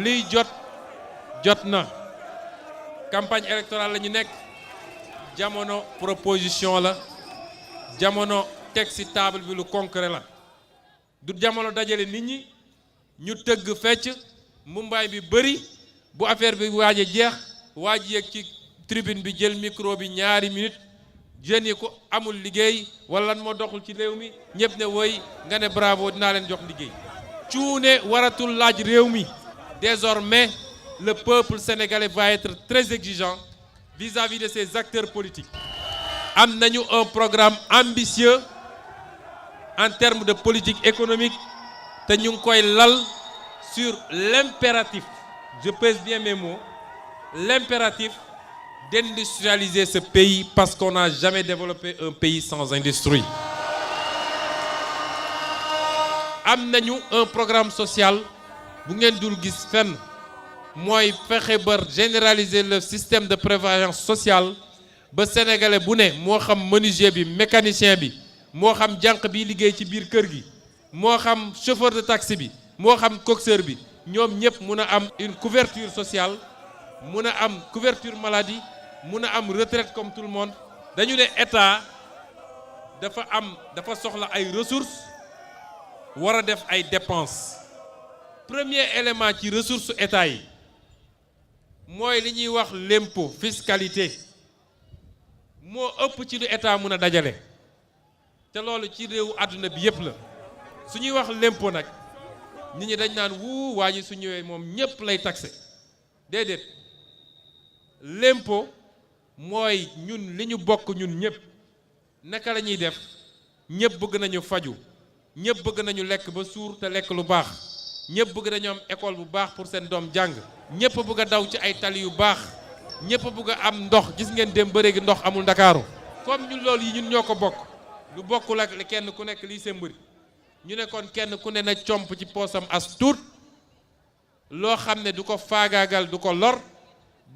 liy jot jot na campagne électorale la ñu nekk jamono proposition la jamono teg ci table bi lu concret la du jamono dajale nit ñi ñu tëgg fecc mumbaay bi bëri bu affaire bi waaje jeex waaj yeeg ci tribune bi jël micro bi ñaari minutes jeunes yi ko amul liggéey wala lan moo doxul ci réew mi ñëpp ne woy nga ne bravo dinaa leen jox liggéey cuune waratul laaj réew mi. Désormais, le peuple sénégalais va être très exigeant vis-à-vis de ses acteurs politiques. Am nañu un programme ambitieux en termes de politique économique te ñu ngi koy lal sur l'impératif, je pèse bien mes mots, l'impératif d'industrialiser ce pays parce qu'on n'a jamais développé un pays sans industrie. Am nañu un programme social bu ngeen dul gis fenn mooy fexe ba généraliser le système de prévoyance sociale ba sénégalais bu ne moo xam menuisier bi mécanicien bi moo xam jànq bi liggéey ci biir kër gi moo xam chauffeur de taxi bi moo xam coxeur bi ñoom ñëpp mun a am une couverture sociale mun a am couverture maladie mun a am retraite comme tout le monde. dañu ne état dafa soxla ay ressources war a def ay dépenses. Premier élément ci ressource état yi mooy li ñuy wax l'impôt fiscalité moo ëpp ci lu état mën a dajale te loolu ci réewu àdduna bi yépp la su ñuy wax l'impôt nag nit ñi dañ naan waa ji su ñëwee moom ñépp lay taxé déedéet l'impôt mooy ñun li ñu bokk ñun ñépp naka la ñuy def ñépp bëgg nañu faju ñépp bëgg nañu lekk ba suur te lekk lu baax ñëpp bëgg dañoo am école bu baax pour seen doom jàng ñëpp bëgg a daw ci ay tali yu baax ñëpp bëgg a am ndox gis ngeen dem ba léegi ndox amul ndakaaru comme ñun loolu yi ñun ñoo ko bokk lu bokkul ak kenn ku nekk lii seen mbëri ñu ne kon kenn ku ne na comp ci poosam as tuut loo xam ne du ko faagaagal du ko lor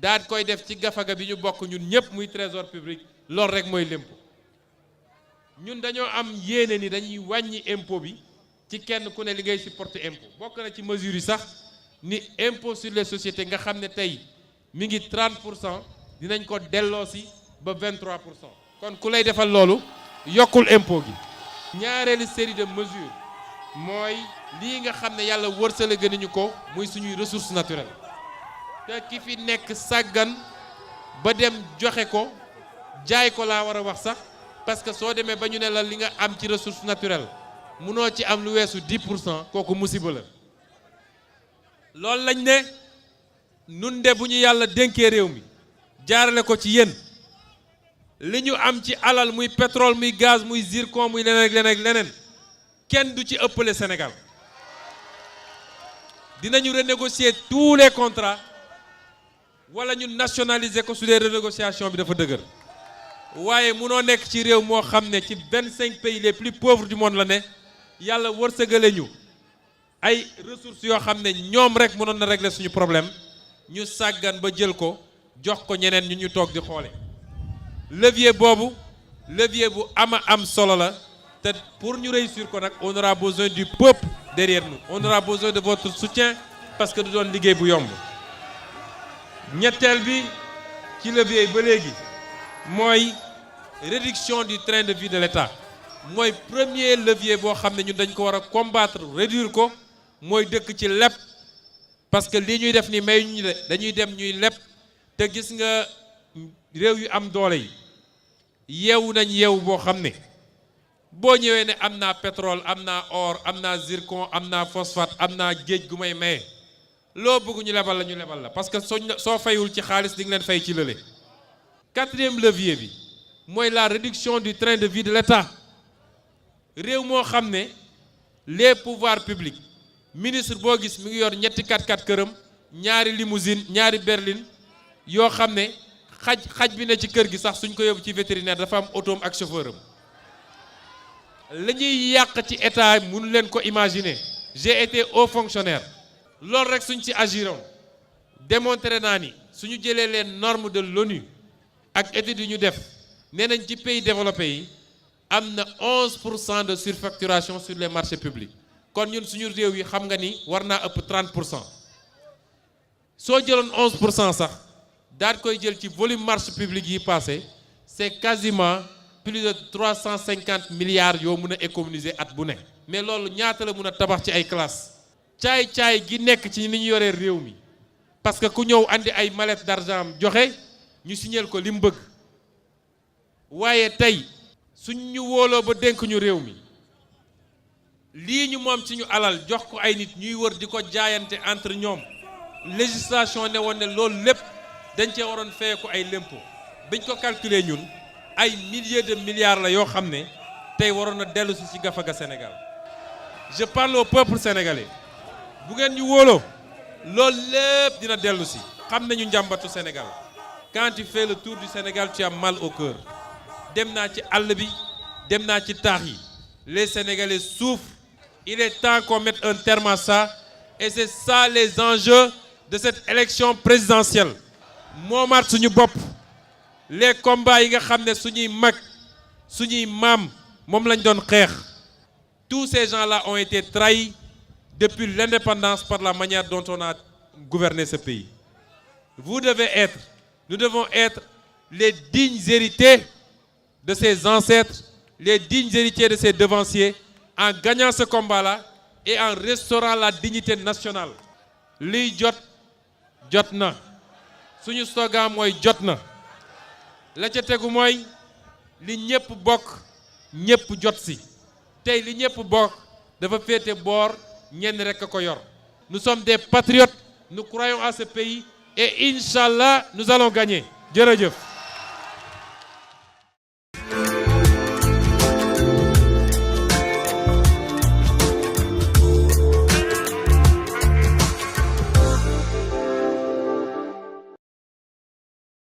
daal koy def ci gafaga bi ñu bokk ñun ñëpp muy trésor public lor rek mooy l'impôt ñun dañoo am yéene ni dañuy wàññi impôt bi ci kenn ku ne li ngay supporter impôt bokk na ci mesures yi sax ni impôt sur les sociétés nga xam ne tey mi ngi 30% dinañ ko delloosi ba 23%. kon ku lay defal loolu yokkul impôt gi. ñaareelu série de mesures mooy lii nga xam ne yàlla wërsale gënuñu ko muy suñuy ressources naturelles te ki fi nekk sàggan ba dem joxe ko jaay ko laa war a wax sax parce que soo demee ba ñu ne la li nga am ci ressources naturelles. munoo ci am lu weesu 10% kooku musiba la loolu lañ ne nun de bu ñu yàlla dénkee réew mi jaarale ko ci yéen li ñu am ci alal muy pétrole muy gaz muy zircon muy leneen ak leneen ak leneen kenn du ci ëppale Sénégal dinañu renégocier tous les contrats wala ñu nationaliser ko su dee renégociation bi dafa dëgër waaye munoo nekk ci réew moo xam ne ci 25 pays les plus pauvres du monde la ne yàlla wërsëgale ñu ay ressources yoo xam ne ñoom rek mënoon na régler suñu problème ñu sàggan ba jël ko jox ko ñeneen ñu toog di xoole levier boobu levier bu am solo la te pour ñu réussir ko nag on aura besoin du peuple derrière nous on aura besoin de votre soutien parce que du doon liggéey bu yomb ñetteel bi ci levier yi ba léegi mooy réduction du train de vie de l'État mooy premier levier boo xam ne ñun dañ ko war a combattre réduire ko mooy dëkk ci leb parce que lii ñuy def ni may ñu de dañuy dem ñuy leb te gis nga réew yu am doole yi yeewu nañ yeewu boo xam ne boo ñëwee ne am naa pétrole am naa or am naa zircon am naa phosphate am naa géej gu may maye loo bëgg ñu lebal la ñu lebal la parce que soo fayul ci xaalis di nga leen fay ci lële. Quatrième levier bi mooy la réduction du train de vie de l'État réew moo xam ne les pouvoirs publics ministre boo gis mi ngi yor ñetti 4x4 këram ñaari limousine ñaari berline yoo xam ne xaj bi ne ci kër gi sax suñ ko yóbbu ci vétérinaire dafa am otoom ak chauffeur am la ñuy yàq ci état mënu leen ko imaginer. J'ai été haut fonctionnaire loolu rek suñ ci agiroon démontré naa ni suñu jëlee les normes de l'ONU ak études yi ñu def nee nañ ci pays développés yi am na 11% de surfacturation sur les marchés publics kon ñun suñu réew yi xam nga ni war naa ëpp 30%. soo jëloon 11% sax daal koy jël ci volume marché public yi passé c'est quasiment plus de 350 milliards yoo mun a économiser at bu ne. mais loolu ñaata la mun a tabax ci ay classes. caay-caay gi nekk ci ni ñu yoree réew mi parce que ku ñëw andi ay mallette d'argent am joxe ñu signal ko li mu bëgg waaye tey suñ ñu wóoloo ba dénk ñu réew mi lii ñu moom ci ñu alal jox ko ay nit ñuy wër di ko jaayante entre ñoom législation ne woon ne loolu lépp dañ cee waroon feye ko ay lempo biñ ko calculer ñun ay milliers de milliards la yoo xam ne tey waroon na dellu si gafaga Sénégal. je parle au peuple sénégalais bu ngeen ñu wóoloo loolu lépp dina dellu si. xam nañu njàmbatu Sénégal quand tu fais le tour du Sénégal tu as mal au cœur dem naa ci àll bi dem naa ci taax yi les Sénégalais souffrent. il est temps qu'on mette un terme à ça et c'est ça les enjeux de cette élection présidentielle. moomaat suñu bopp les combats yi nga xam ne suñuy mag suñuy maam moom lañ doon xeex. tous ces gens-là ont été trahis depuis l'indépendance par la manière dont on a gouverné ce pays. nous devons être les dignes héritiers de ces ancêtres, les dignes héritiers de ces devanciers, en gagnant ce combat-là et en restaurant la dignité nationale. liy jot na suñu slogan mooy jot na la ca tegu mooy li ñëpp bokk ñëpp jot si tey li ñëpp bokk dafa féete boor ñenn rekk a ko yor. nous sommes des patriotes, nous croyons à ce pays et Inch'Allah nous allons gagner. jërëjëf.